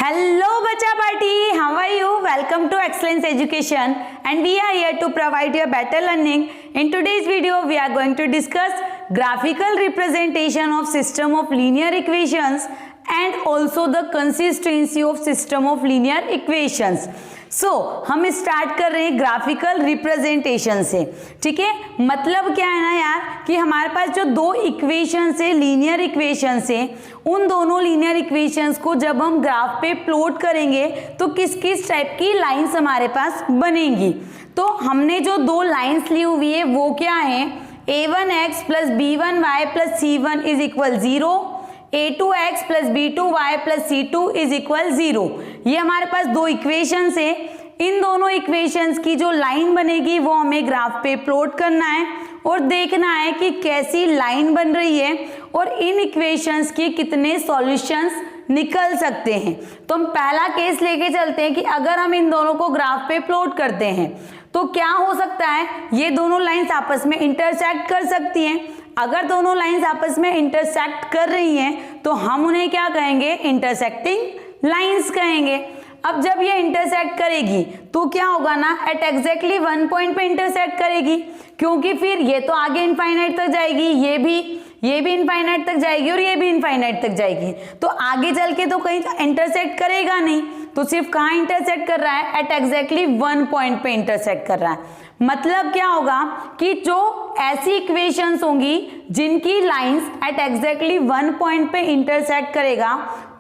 Hello Bacha Party, how are you? Welcome to Excellence Education and we are here to provide you a better learning. In today's video, we are going to discuss graphical representation of system of linear equations and also the consistency of system of linear equations. हम start कर रहे हैं graphical representation से, ठीक है। मतलब क्या है ना यार कि हमारे पास जो दो इक्वेशंस है, लीनियर इक्वेशंस है, उन दोनों लीनियर इक्वेशंस को जब हम ग्राफ पे प्लॉट करेंगे तो किस किस टाइप की लाइंस हमारे पास बनेंगी। तो हमने जो दो लाइंस ली हुई है वो क्या है, a1x plus b1y plus c1 is equal 0, a2x plus b2y plus c2 is equal 0। ये हमारे पास दो इक्वेशंस है। इन दोनों इक्वेशंस की जो लाइन बनेगी वो हमें ग्राफ पे प्लॉट करना है और देखना है कि कैसी लाइन बन रही है और इन इक्वेशंस के कितने सॉल्यूशंस निकल सकते हैं। तो हम पहला केस लेके चलते हैं कि अगर हम इन दोनों को ग्राफ पे प्लॉट करते हैं तो क्या हो सकता है, ये दोनों लाइंस आपस में इंटरसेक्ट कर सकती हैं। अगर दोनों लाइंस आपस में इंटरसेक्ट कर रही हैं तो हम उन्हें क्या कहेंगे, इंटरसेक्टिंग लाइंस कहेंगे। अब जब ये इंटरसेक्ट करेगी तो क्या होगा ना, एट एग्जैक्टली वन पॉइंट पे इंटरसेक्ट करेगी, क्योंकि फिर ये तो आगे इनफाइनाइट तक जाएगी, ये भी इनफाइनाइट तक जाएगी और ये भी इनफाइनाइट तक जाएगी। तो आगे चल के तो कहीं इंटरसेक्ट करेगा नहीं, तो सिर्फ कहाँ इंटरसेक्ट कर रहा है, एट एग्जैक्टली वन पॉइंट पे इंटरसेक्ट कर रहा है। मतलब क्या होगा कि जो ऐसी इक्वेशंस होंगी जिनकी lines at exactly one point पे इंटरसेक्ट करेगा,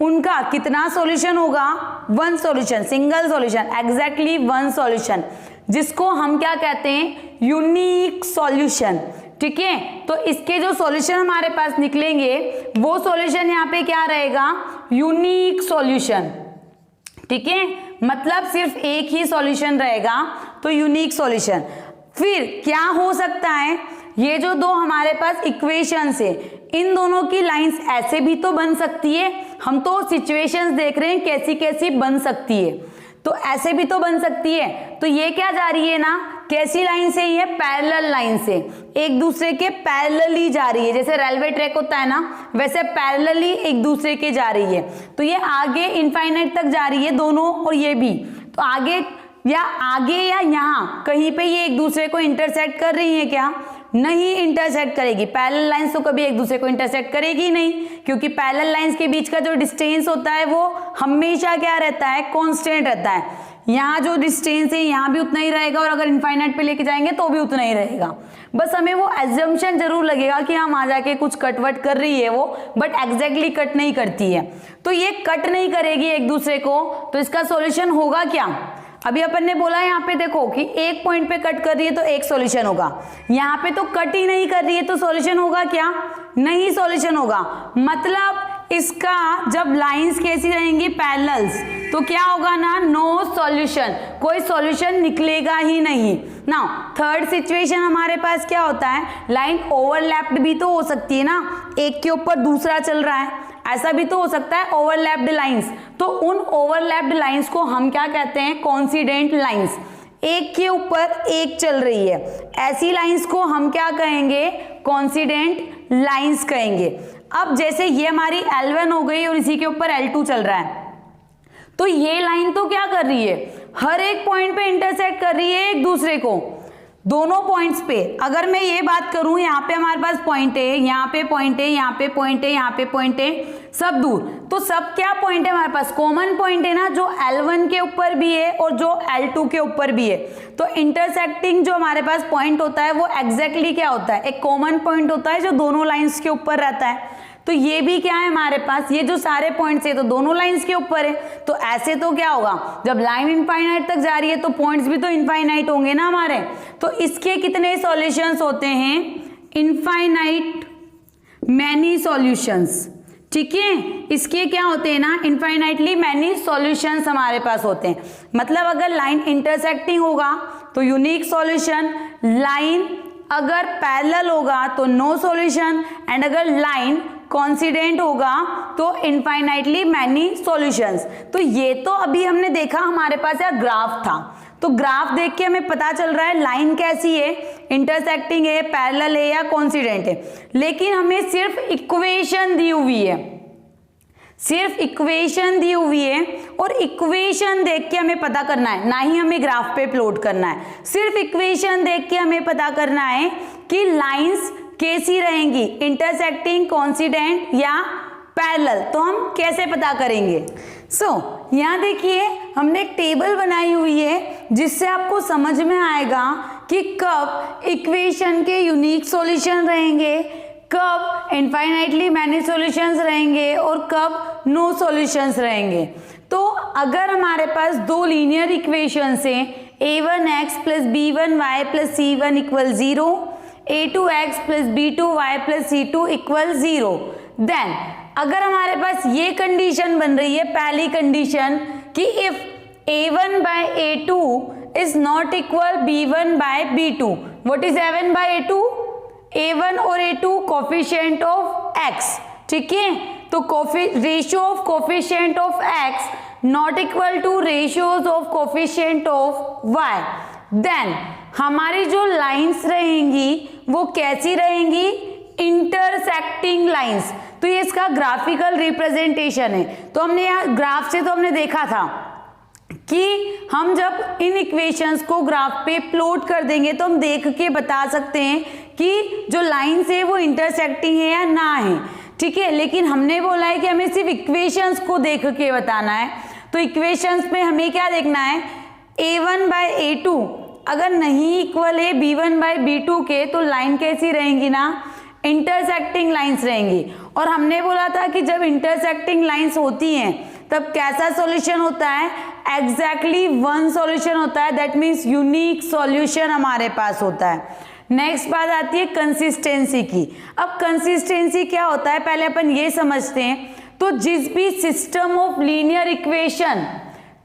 उनका कितना सॉल्यूशन होगा, one solution, single solution, exactly one solution, जिसको हम क्या कहते हैं, यूनिक सॉल्यूशन, ठीक है। तो इसके जो सॉल्यूशन हमारे पास निकलेंगे वो सॉल्यूशन यहाँ पे क्या रहेगा, यूनिक सॉल्यूशन, ठीक है। मतलब सिर्फ एक ही सॉल्यूशन रहेगा, तो यूनिक सॉल्यूशन। फिर क्या हो सकता है, ये जो दो हमारे पास इक्वेशंस है, इन दोनों की लाइंस ऐसे भी तो बन सकती है। हम तो सिचुएशंस देख रहे हैं कैसी कैसी बन सकती है, तो ऐसे भी तो बन सकती है। तो ये क्या जा रही है ना, कैसी लाइन से, ये पैरेलल लाइन से एक दूसरे के पैरेलली जा रही है। जैसे रेलवे ट्रैक होता है ना, वैसे पैरेलली एक दूसरे के जा रही है। तो ये आगे इनफाइनाइट तक जा रही है दोनों, और ये भी तो आगे या यहाँ कहीं पे ये एक दूसरे को इंटरसेक्ट कर रही है क्या, नहीं इंटरसेक्ट करेगी। पैरेलल लाइंस तो कभी एक दूसरे को इंटरसेक्ट करेगी नहीं, क्योंकि पैरेलल लाइंस के बीच का जो डिस्टेंस होता है वो हमेशा क्या रहता है, कांस्टेंट रहता है। यहाँ जो डिस्टेंस है यहाँ भी उतना ही रहेगा और अगर इनफाइनाइट पे लेके जाएंगे तो भी उतना ही रहेगा। बस हमें वो एजम्पशन जरूर लगेगा कि हम आ जाके कुछ कट वट कर रही है वो, बट एग्जैक्टली कट नहीं करती है। तो ये कट नहीं करेगी एक दूसरे को, तो इसका सॉल्यूशन होगा क्या। अभी अपन ने बोला यहाँ पे देखो कि एक पॉइंट पे कट कर रही है तो एक सॉल्यूशन होगा, यहाँ पे तो कट ही नहीं कर रही है तो सॉल्यूशन होगा क्या, नहीं सॉल्यूशन होगा। मतलब इसका जब लाइंस कैसी रहेंगी, पैरेलल्स, तो क्या होगा ना, नो सॉल्यूशन, कोई सॉल्यूशन निकलेगा ही नहीं। नाउ थर्ड सिचुएशन हमारे पास क्या होता है, लाइन ओवरलैप्ड भी तो हो सकती है ना, एक के ऊपर दूसरा चल रहा है, ऐसा भी तो हो सकता है ओवरलैप्ड लाइंस। तो उन ओवरलैप्ड लाइंस को हम क्या कहते हैं, कोइंसिडेंट लाइंस, एक के ऊपर एक चल रही है, ऐसी लाइंस को हम क्या कहेंगे, कोइंसिडेंट लाइंस कहेंगे। अब जैसे ये हमारी L1 हो गई और इसी के ऊपर L2 चल रहा है, तो ये लाइन तो क्या कर रही है, हर एक पॉइंट पे इंटरसेक्ट कर रही है एक दूसरे को, दोनों पॉइंट्स पे। अगर मैं ये बात करूं, यहाँ पे हमारे पास पॉइंट है, यहाँ पे पॉइंट है, यहाँ पे पॉइंट है, यहाँ पे पॉइंट है, सब दूर, तो सब क्या पॉइंट है हमारे पास, कॉमन पॉइंट है ना, जो L1 के ऊपर भी है और जो L2 के ऊपर भी है। तो इंटरसेक्टिंग जो हमारे पास पॉइंट होता है वो एग्जैक्टली क्या होता है, एक कॉमन पॉइंट होता है जो दोनों लाइंस के ऊपर रहता है। तो ये भी क्या है हमारे पास, ये जो सारे पॉइंट्स है तो दोनों लाइंस के ऊपर है। तो ऐसे तो क्या होगा, जब लाइन इनफाइनाइट तक जा रही है तो पॉइंट्स भी तो इनफाइनाइट होंगे ना हमारे। तो इसके कितने सॉल्यूशंस होते हैं, इनफाइनाइट मैनी सॉल्यूशंस, ठीक है। इसके क्या होते हैं ना, इनफाइनाइटली मैनी सॉल्यूशंस हमारे पास होते हैं। मतलब अगर लाइन इंटरसेक्टिंग होगा तो यूनिक सॉल्यूशन, लाइन अगर पैरेलल होगा तो नो सॉल्यूशन, एंड अगर लाइन कोइंसिडेंट होगा तो इनफाइनाइटली मैनी सॉल्यूशंस। तो ये तो अभी हमने देखा हमारे पास यार ग्राफ था, तो ग्राफ देख के हमें पता चल रहा है लाइन कैसी है, इंटरसेक्टिंग है, पैरेलल है या कोइंसिडेंट है। लेकिन हमें सिर्फ इक्वेशन दी हुई है, सिर्फ इक्वेशन दी हुई है और इक्वेशन देख के हमें पता करना है, ना ही हमें ग्राफ पे प्लॉट करना है। सिर्फ इक्वेशन देख के हमें पता करना है कि लाइंस कैसी रहेंगी, इंटरसेक्टिंग, कोइंसिडेंट या पैरेलल। तो हम कैसे पता करेंगे? यहाँ देखिए हमने एक टेबल बनाई हुई है जिससे आपको समझ में आएगा कि कब इक्वेशन के यूनिक सॉल्यूशन रहेंगे, कब इनफाइनाइटली मैनी सॉल्यूशंस रहेंगे और कब नो सॉल्यूशंस रहेंगे। तो अगर हमारे पास दो लीनियर इक्वेशंस हैं, a1x plus b1y plus c1 equal 0, a2x plus b2y plus c2 equal 0, then अगर हमारे पास ये कंडीशन बन रही है, पहली कंडीशन कि if a1 by a2 is not equal b1 by b2, what is a1 by a2? a1 और a2 coefficient of x, ठीक है। तो ratio of coefficient of x not equal to ratios of coefficient of y, then हमारी जो lines रहेंगी वो कैसी रहेंगी? Intersecting lines. तो ये इसका ग्राफिकल रिप्रेजेंटेशन है। तो हमने यहाँ ग्राफ से तो हमने देखा था कि हम जब इन इक्वेशंस को ग्राफ पे प्लॉट कर देंगे तो हम देख के बता सकते हैं कि जो लाइंस है वो इंटरसेक्टिंग है या ना है, ठीक है। लेकिन हमने बोला है कि हमें सिर्फ इक्वेशंस को देख के बताना है। तो इक्वेशंस में हमें क्या देखना है? a1 बाय a2 अगर नहीं इक्वल है b1 बाय b2 के, तो लाइन कैसी रहेंगी ना? इंटरसेक्टिंग लाइंस रहेंगी। और हमने बोला था कि जब इंटरसेक्टिंग लाइंस होती हैं तब कैसा सॉल्यूशन होता है? एग्जैक्टली वन सॉल्यूशन होता है, दैट मीन्स यूनिक सॉल्यूशन हमारे पास होता है। नेक्स्ट बात आती है कंसिस्टेंसी की। अब कंसिस्टेंसी क्या होता है पहले अपन ये समझते हैं। तो जिस भी सिस्टम ऑफ लीनियर इक्वेशन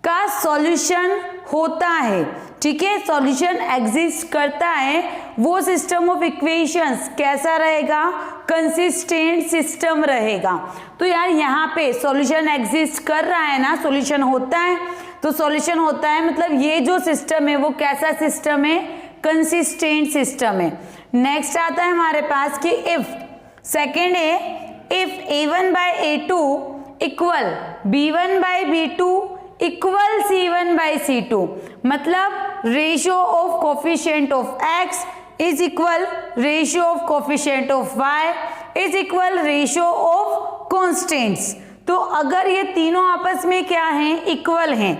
का सॉल्यूशन होता है, ठीक है, सॉल्यूशन एग्जिस्ट करता है, वो सिस्टम ऑफ इक्वेशंस कैसा रहेगा? कंसिस्टेंट सिस्टम रहेगा। तो यार यहाँ पे सॉल्यूशन एग्जिस्ट कर रहा है ना, सॉल्यूशन होता है, तो सॉल्यूशन होता है मतलब ये जो सिस्टम है वो कैसा सिस्टम है? कंसिस्टेंट सिस्टम है। नेक्स्ट आता है हमारे पास कि इफ, सेकेंड है if a1 by a2 equal b1 by b2 equal c1 bye c2, मतलब ratio of coefficient of x is equal ratio of coefficient of y is equal ratio of constants. तो अगर ये तीनों आपस में क्या हैं? इक्वल हैं,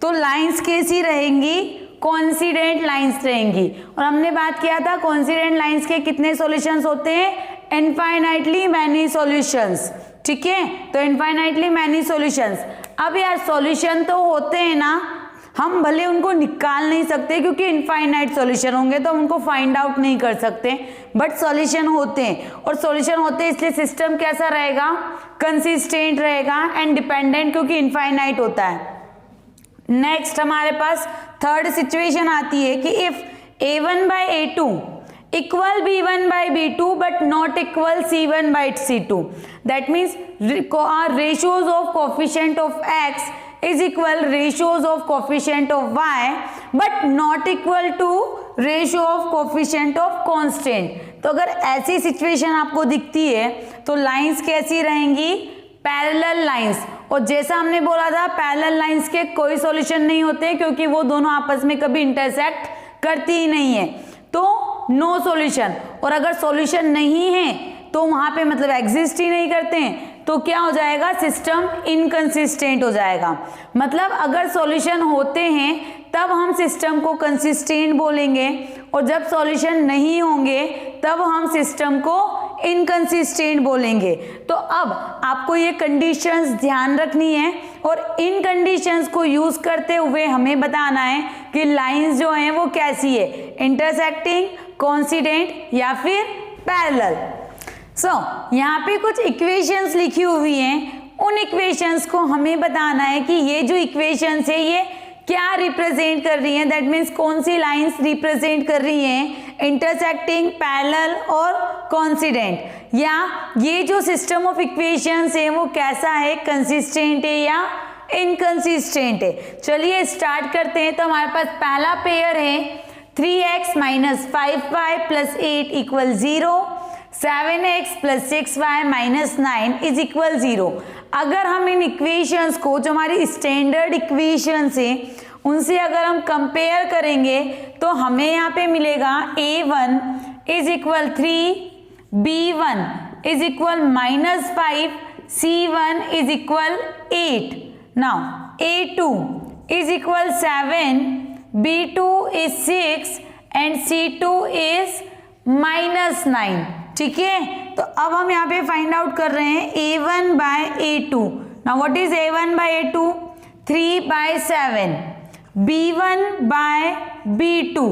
तो लाइंस कैसी रहेंगी? कोइंसिडेंट लाइंस रहेंगी। और हमने बात किया था कोइंसिडेंट लाइंस के कितने सॉल्यूशंस होते हैं? इनफाइनाइटली मैनी सॉल्यूशंस, ठीक है। तो इनफाइनाइटली मैनी सॉल्यूशंस। अब यार सॉल्यूशन तो होते हैं ना, हम भले उनको निकाल नहीं सकते क्योंकि इनफाइनाइट सॉल्यूशन होंगे तो हम उनको फाइंड आउट नहीं कर सकते, बट सॉल्यूशन होते हैं। और सॉल्यूशन होते हैं इसलिए सिस्टम कैसा रहेगा? कंसिस्टेंट रहेगा एंड डिपेंडेंट, क्योंकि इनफाइनाइट होता है। नेक्स्ट हमारे पास थर्ड सिचुएशन आती है कि if a1 by a2 equal b1 by b2 but not equal c1 bye c2, that means ratios of coefficient of x is equal ratios of coefficient of y but not equal to ratio of coefficient of constant। तो अगर ऐसी situation आपको दिखती है तो lines कैसी रहेंगी? Parallel lines. और जैसा हमने बोला था पैरेलल लाइंस के कोई सॉल्यूशन नहीं होते क्योंकि वो दोनों आपस में कभी इंटरसेक्ट करती ही नहीं है, तो नो सॉल्यूशन। और अगर सॉल्यूशन नहीं है तो वहां पे मतलब एग्जिस्ट ही नहीं करते हैं, तो क्या हो जाएगा? सिस्टम इनकंसिस्टेंट हो जाएगा। मतलब अगर सॉल्यूशन होते हैं तब हम सिस्टम को कंसिस्टेंट बोलेंगे और जब सॉल्यूशन नहीं होंगे तब हम सिस्टम को इनकंसिस्टेंट बोलेंगे। तो अब आपको ये कंडीशंस ध्यान रखनी है और इन कंडीशंस को यूज करते हुए हमें बताना है कि लाइंस जो हैं वो कैसी है, इंटरसेक्टिंग, कोइंसिडेंट या फिर पैरेलल। यहाँ पे कुछ इक्वेशंस लिखी हुई हैं, उन इक्वेशंस को हमें बताना है कि ये जो इक्वेशंस है ये क्या रिप्रेजेंट कर रही हैं, दैट मीन्स कौन सी लाइंस रिप्रेजेंट कर रही हैं, इंटरसेक्टिंग, पैरेलल और कोइंसिडेंट, या ये जो सिस्टम ऑफ इक्वेशंस है वो कैसा है, कंसिस्टेंट है या इनकंसिस्टेंट है। चलिए स्टार्ट करते हैं। तो हमारे पास पहला पेयर है 3x minus 5y plus 8 equal 0, 7x plus 6y minus 9 is equal 0। अगर हम इन इक्वेशंस को, जो हमारी स्टैंडर्ड इक्वेशंस है, उनसे अगर हम कंपेयर करेंगे तो हमें यहाँ पे मिलेगा a1 is equal 3, b1 is equal -5, c1 is equal 8। Now a2 is equal 7, b2 is 6 and c2 is -9। ठीक है, तो अब हम यहाँ पे फाइंड आउट कर रहे हैं a1 by a2। Now what is a1 by a2? 3/7, b1 by b2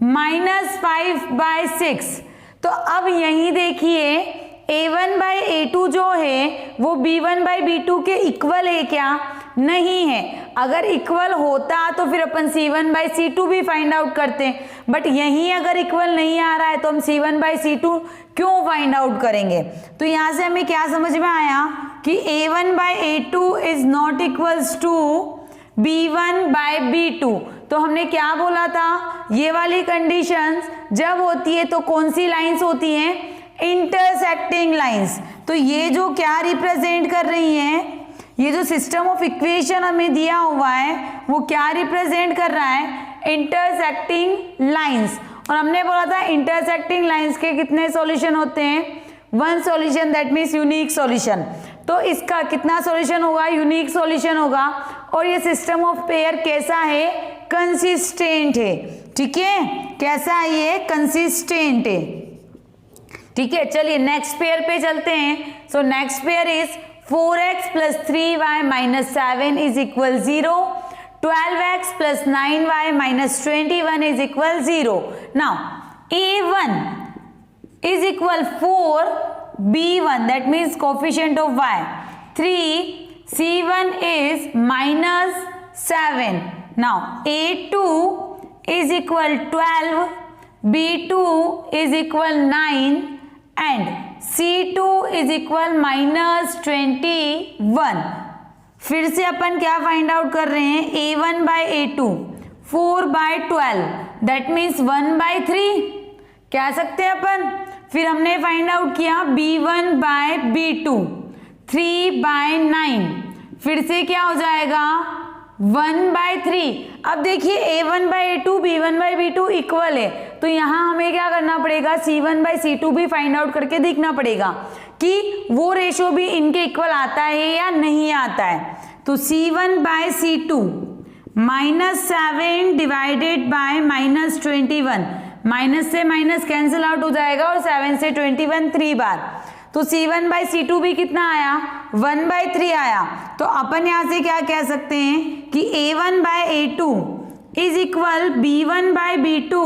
-5/6। तो अब यही देखिए a1 बाय a2 जो है वो b1 बाय b2 के इक्वल है क्या? नहीं है। अगर इक्वल होता तो फिर अपन c1 बाय c2 भी फाइंड आउट करते, बट यही अगर इक्वल नहीं आ रहा है तो हम c1 बाय c2 क्यों फाइंड आउट करेंगे? तो यहाँ से हमें क्या समझ में आया कि a1 by a2 is not equals to b1 by b2। तो हमने क्या बोला था, ये वाली कंडीशंस जब होती है तो कौन सी लाइंस होती हैं? Intersecting lines. तो ये जो क्या रिप्रेजेंट कर रही हैं, ये जो सिस्टम ऑफ इक्वेशन हमें दिया हुआ है वो क्या रिप्रेजेंट कर रहा है? Intersecting lines. और हमने बोला था इंटरसेक्टिंग लाइंस के कितने सॉल्यूशन होते हैं? One solution, that means unique solution. तो इसका कितना सॉल्यूशन होगा? यूनिक सॉल्यूशन होगा। और ये सिस्टम ऑफ पेयर कैसा है? कंसिस्टेंट है। ठीक है, कैसा है ये? कंसिस्टेंट है। ठीक है, चलिए नेक्स्ट पेयर पे चलते हैं। So next pair is 4x plus 3y minus 7 is equal 0, 12x plus 9y minus 21 is equal 0। Now a1 is equal 4, b1 that means coefficient of y 3, c1 is -7. Now a2 is equal 12, b2 is equal 9 and c2 is equal -21। फिर से अपन क्या find out कर रहे हैं? a1 by a2 4/12 that means 1/3 कह सकते हैं अपन। फिर हमने फाइंड आउट किया b1 बाय b2 3/9, फिर से क्या हो जाएगा? 1/3। अब देखिए a1 by a2 b1 by b2 equal है, तो यहाँ हमें क्या करना पड़ेगा? c1 बाय c2 भी फाइंड आउट करके देखना पड़ेगा कि वो रेशो भी इनके इक्वल आता है या नहीं आता है। तो c1 bye c2 -7 divided by -21, minus से माइनस कैंसिल आउट हो जाएगा और 7 से 21 3 बार। तो c1 बाय c2 भी कितना आया? 1/3 आया। तो अपन यहाँ से क्या कह सकते हैं कि a1 by a2 is equal b1 by b2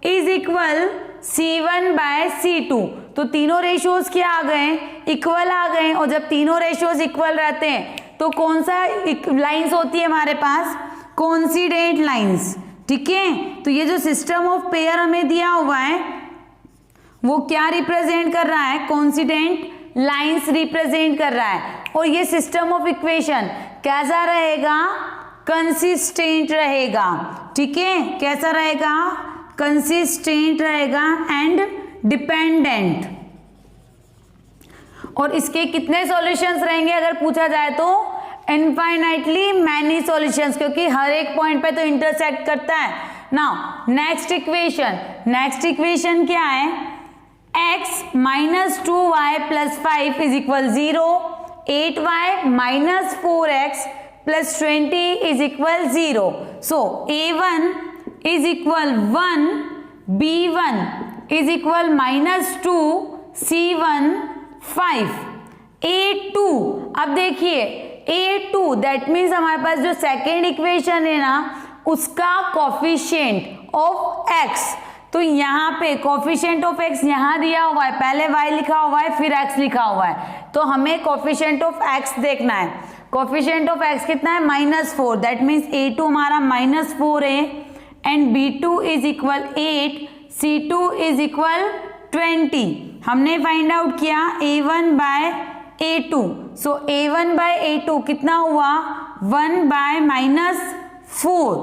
is equal c1 bye c2। तो तीनों रेशियोज क्या आ गए? इक्वल आ गए। और जब तीनों रेशियोज इक्वल रहते हैं तो कौन सा लाइंस होती है हमारे पास? Coincident lines. ठीक है, तो ये जो सिस्टम ऑफ पेयर हमें दिया हुआ है वो क्या रिप्रेजेंट कर रहा है? कोइंसिडेंट लाइंस रिप्रेजेंट कर रहा है। और ये सिस्टम ऑफ इक्वेशन कैसा रहेगा? कंसिस्टेंट रहेगा। ठीक है, कैसा रहेगा? कंसिस्टेंट रहेगा एंड डिपेंडेंट। और इसके कितने सॉल्यूशंस रहेंगे अगर पूछा जाए तो? इनफाइनाइटली मैनी सॉल्यूशंस, क्योंकि हर एक पॉइंट पे तो इंटरसेक्ट करता है। नाउ नेक्स्ट इक्वेशन क्या है? x minus 2y plus 5 is equal 0, 8y minus 4x plus 20 is equal 0। So a1 is equal 1, b1 is equal -2, c1 5, a2। अब देखिए a2 दैट मीन्स हमारे पास जो सेकेंड इक्वेशन है ना उसका कोफिशिएंट ऑफ x। तो यहाँ पे कोफिशिएंट ऑफ x यहाँ दिया हुआ है, पहले y लिखा हुआ है फिर x लिखा हुआ है, तो हमें कोफिशिएंट ऑफ x देखना है। कोफिशिएंट ऑफ x कितना है? -4, दैट मीन्स a2 हमारा -4 है and b2 is equal 8, c2 is equal 20। हमने फाइंड आउट किया a1 by a2। So a1 by a2 कितना हुआ? 1 bye -4,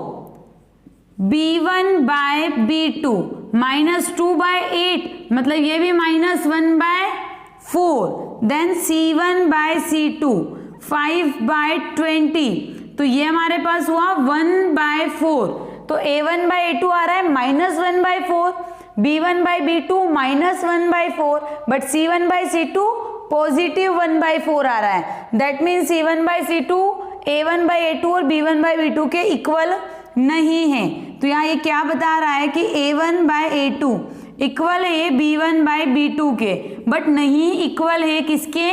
b1 by b2 -2 bye 8 मतलब ये भी -1/4, देन C1/C2 5/20, तो ये हमारे पास हुआ 1/4, तो A1/A2 आ रहा है -1/4, B1/B2 -1/4, बट C1/C2 पॉजिटिव 1/4 आ रहा है। दैट मीन्स C1/C2 A1/A2 और B1/B2 के इक्वल नहीं है। तो यहाँ ये क्या बता रहा है कि A1/A2 इक्वल है B1/B2 के, बट नहीं इक्वल है किसके,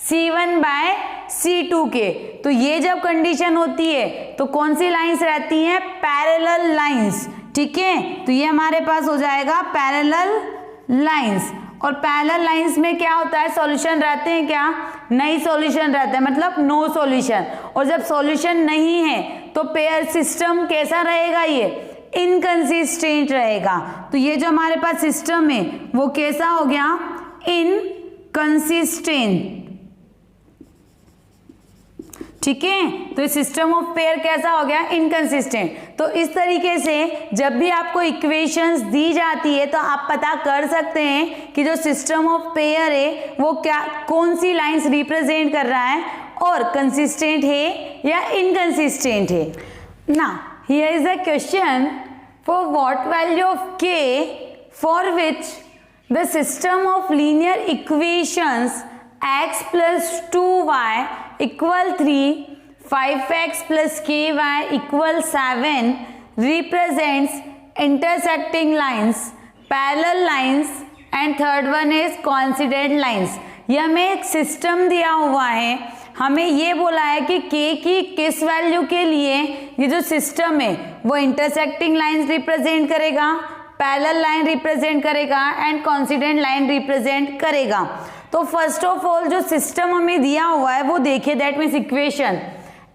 C1/C2 के। तो ये जब कंडीशन होती है तो कौन सी लाइंस रहती हैं, पैरेलल लाइंस। ठीक है, तो ये हमारे पास हो जाएगा पैरेलल लाइंस। और पैरेलल लाइंस में क्या होता है, सॉल्यूशन रहते हैं क्या, नहीं सॉल्यूशन रहता है, मतलब नो सॉल्यूशन। और जब सॉल्यूशन नहीं है तो पेयर सिस्टम कैसा रहेगा, ये इनकंसिस्टेंट रहेगा। तो ये जो हमारे पास सिस्टम है वो कैसा हो गया, इनकंसिस्टेंट। ठीक है, तो सिस्टम ऑफ पेयर कैसा हो गया, इनकंसिस्टेंट। तो इस तरीके से जब भी आपको इक्वेशंस दी जाती है तो आप पता कर सकते हैं कि जो सिस्टम ऑफ पेयर है वो क्या, कौन सी लाइंस रिप्रेजेंट कर रहा है और कंसिस्टेंट है या इनकंसिस्टेंट है ना। Here is the question, for what value of k for which the system of linear equations x plus 2y equal 3, 5x plus ky equal 7 represents intersecting lines, parallel lines and third one is coincident lines। ये हमें एक system दिया हुआ है, हमें ये बोला है कि k की किस वैल्यू के लिए ये जो सिस्टम है वो इंटरसेक्टिंग लाइंस रिप्रेजेंट करेगा, पैरेलल लाइन रिप्रेजेंट करेगा एंड कोइंसिडेंट लाइन रिप्रेजेंट करेगा। तो फर्स्ट ऑफ ऑल जो सिस्टम हमें दिया हुआ है वो देखिए, that means equation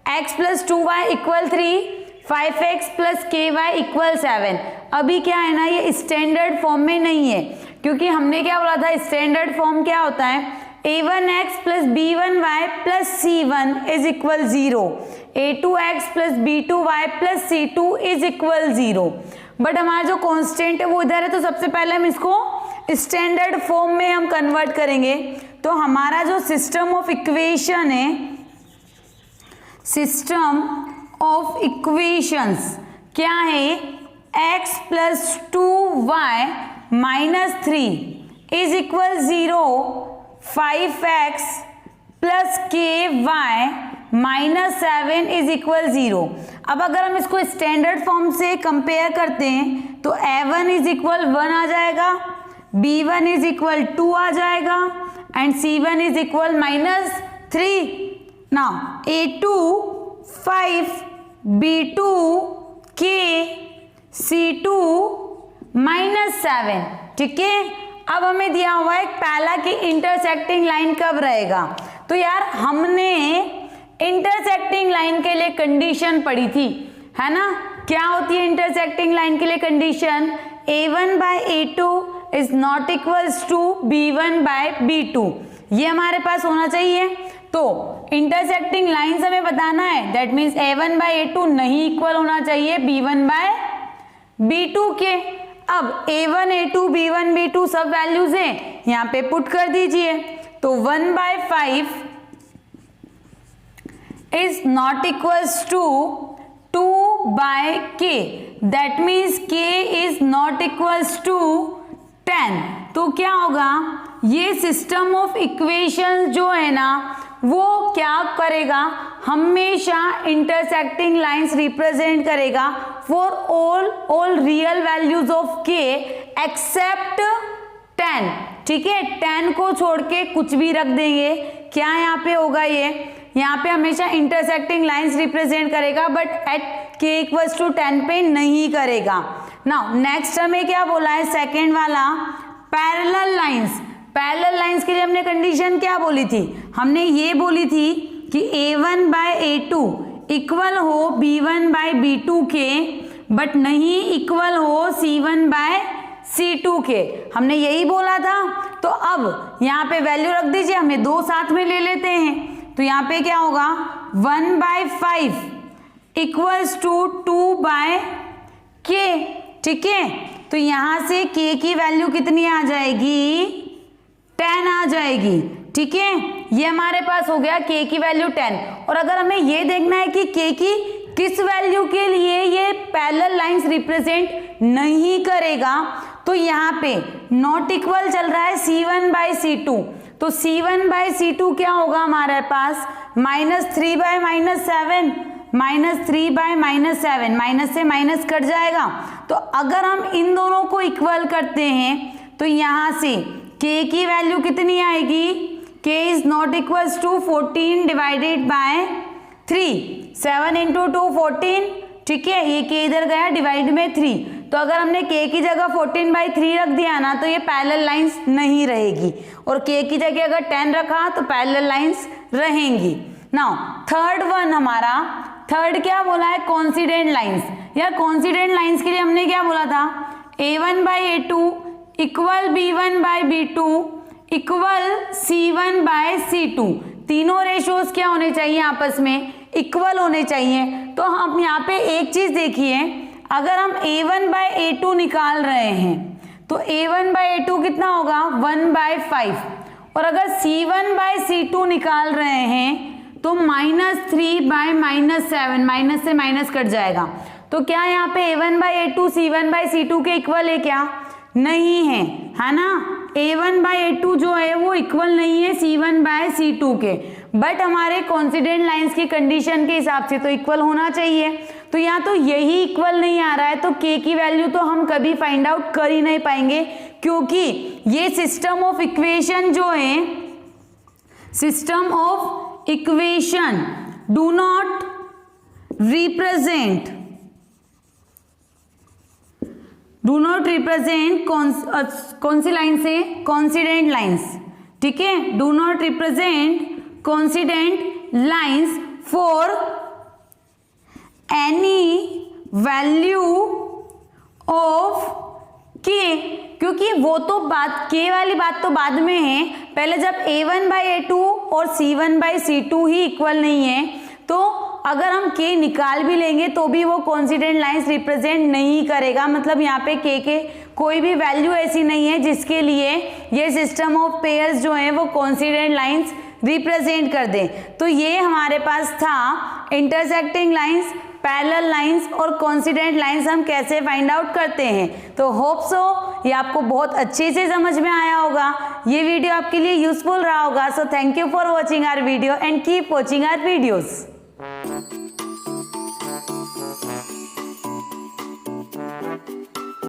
x plus 2y equal 3, 5x plus ky equal 7। अभी क्या है ना, ये स्टैंडर्ड फॉर्म में नहीं है, क्योंकि हमने क्या बोला था, स्टैंडर्ड फॉर्म क्या होता है, a1x plus b1y plus c1 is equal 0, a2x plus b2y plus c2 is equal 0। But हमारा जो कांस्टेंट है वो इधर है, तो सबसे पहले हम इसको स्टैंडर्ड फॉर्म में हम कन्वर्ट करेंगे। तो हमारा जो सिस्टम ऑफ इक्वेशन है, सिस्टम ऑफ इक्वेशंस क्या है, x plus 2y minus 3 is equal 0, 5x plus ky minus 7 is equal 0। अब अगर हम इसको स्टैंडर्ड फॉर्म से कंपेयर करते हैं तो a1 इज इक्वल 1 आ जाएगा, b1 इज इक्वल 2 आ जाएगा and c1 is equal minus 3। Now a2 5, b2 k, c2 minus 7। ठीक है, अब हमें दिया हुआ है पहला कि इंटरसेक्टिंग लाइन कब रहेगा। तो यार हमने इंटरसेक्टिंग लाइन के लिए कंडीशन पढ़ी थी, है ना। क्या होती है इंटरसेक्टिंग लाइन के लिए condition, a1/a2 is not equals to b1/b2, ये हमारे पास होना चाहिए। तो इंटरसेक्टिंग लाइंस हमें बताना है, दैट मीन्स a1/a2 नहीं इक्वल होना चाहिए b1/b2 के। अब a1, a2, b1, b2 सब वैल्यूज हैं, यहाँ पे पुट कर दीजिए। तो 1/5 is not equals to 2/k, that means k is not equals to 10। तो क्या होगा, ये सिस्टम ऑफ इक्वेशन जो है ना वो क्या करेगा, हमेशा इंटरसेक्टिंग लाइंस रिप्रेजेंट करेगा for all real values of k except 10। ठीक है, 10 को छोड़ के कुछ भी रख देंगे, क्या यहाँ पे होगा, ये यहाँ पे हमेशा इंटरसेक्टिंग लाइंस रिप्रेजेंट करेगा but at k equals to 10 पे नहीं करेगा। नाउ नेक्स्ट हमें क्या बोला है, सेकेंड वाला पैरेलल लाइंस। पैरेलल लाइंस के लिए हमने कंडीशन क्या बोली थी, हमने ये बोली थी कि a1/a2 इक्वल हो b1/b2 के बट नहीं इक्वल हो c1/c2 के, हमने यही बोला था। तो अब यहाँ पे वैल्यू रख दीजिए, हमें दो साथ में ले लेते हैं। तो यहाँ पे क्या होगा, 1/5 इक्वल्स टू 2/k। ठीक है, तो तो यहाँ से k की वैल्यू कितनी आ जाएगी, 10 आ जाएगी। ठीक है, ये हमारे पास हो गया k की वैल्यू 10। और अगर हमें ये देखना है कि k की किस वैल्यू के लिए ये पैरेलल लाइंस रिप्रेजेंट नहीं करेगा, तो यहाँ पे नॉट इक्वल चल रहा है C1/C2, तो C1/C2 क्या होगा हमारे पास, -3/-7, -3/-7, माइनस से माइनस कट जाएगा। तो अगर हम इन दोनों को इक्वल करते हैं तो यहाँ से k की वैल्यू कितनी आएगी, k is not equals to 14 divided by 3, 7 × 2 14। ठीक है, ये k इधर गया डिवाइड में 3, तो अगर हमने k की जगह 14/3 रख दिया ना तो ये पैरेलल लाइंस नहीं रहेगी, और k की जगह अगर 10 रखा तो पैरेलल लाइंस रहेंगी। नाउ थर्ड वन हमारा, थर्ड क्या बोला है, कोइंसिडेंट लाइंस। या कोइंसिडेंट लाइंस के लिए हमने क्या बोला था, A1/A2 equal B1/B2 equal C1/C2। तीनों रेशोज क्या होने चाहिए, आपस में इक्वल होने चाहिए। तो हम यहाँ पे एक चीज देखिए, अगर हम A1/A2 निकाल रहे हैं तो A1/A2 कितना होगा, 1/5, और अगर C1/C2 निकाल रहे हैं तो -3/-7, माइनस से माइनस कट जाएगा। तो क्या यहाँ पे A1/A2 C1/C2 के इक्वल है क्या, नहीं है ना। A1/A2 जो है वो इक्वल नहीं है C1/C2 के, बट हमारे कोइंसिडेंट लाइंस की कंडीशन के हिसाब से तो इक्वल होना चाहिए। तो यहाँ तो यही इक्वल नहीं आ रहा है, तो k की वैल्यू तो हम कभी फाइंड आउट कर ही नहीं पाएंगे, क्योंकि ये सिस्टम ऑफ इक्वेशन जो है, system of equation do not represent कौन सी लाइन से, कोइंसिडेंट लाइंस। ठीक है, do not represent coincident lines for any value of k, क्योंकि वो तो बात k वाली बात तो बाद में है, पहले जब A1/A2 और C1/C2 ही इक्वल नहीं है तो अगर हम k निकाल भी लेंगे तो भी वो कोइंसिडेंट लाइंस रिप्रेजेंट नहीं करेगा। मतलब यहाँ पे k के कोई भी वैल्यू ऐसी नहीं है जिसके लिए ये सिस्टम ऑफ पेयर्स जो है वो कोइंसिडेंट लाइंस रिप्रेजेंट कर दे। तो ये हमारे पास था इंटरसेक्टिंग लाइंस, पैरेलल लाइंस और कोइंसिडेंट लाइंस हम कैसे फाइंड आउट करते हैं। तो होप सो ये आपको बहुत अच्छे से समझ में आया होगा, ये वीडियो आपके लिए यूजफुल रहा होगा। So thank you for watching our video and keep watching our videos.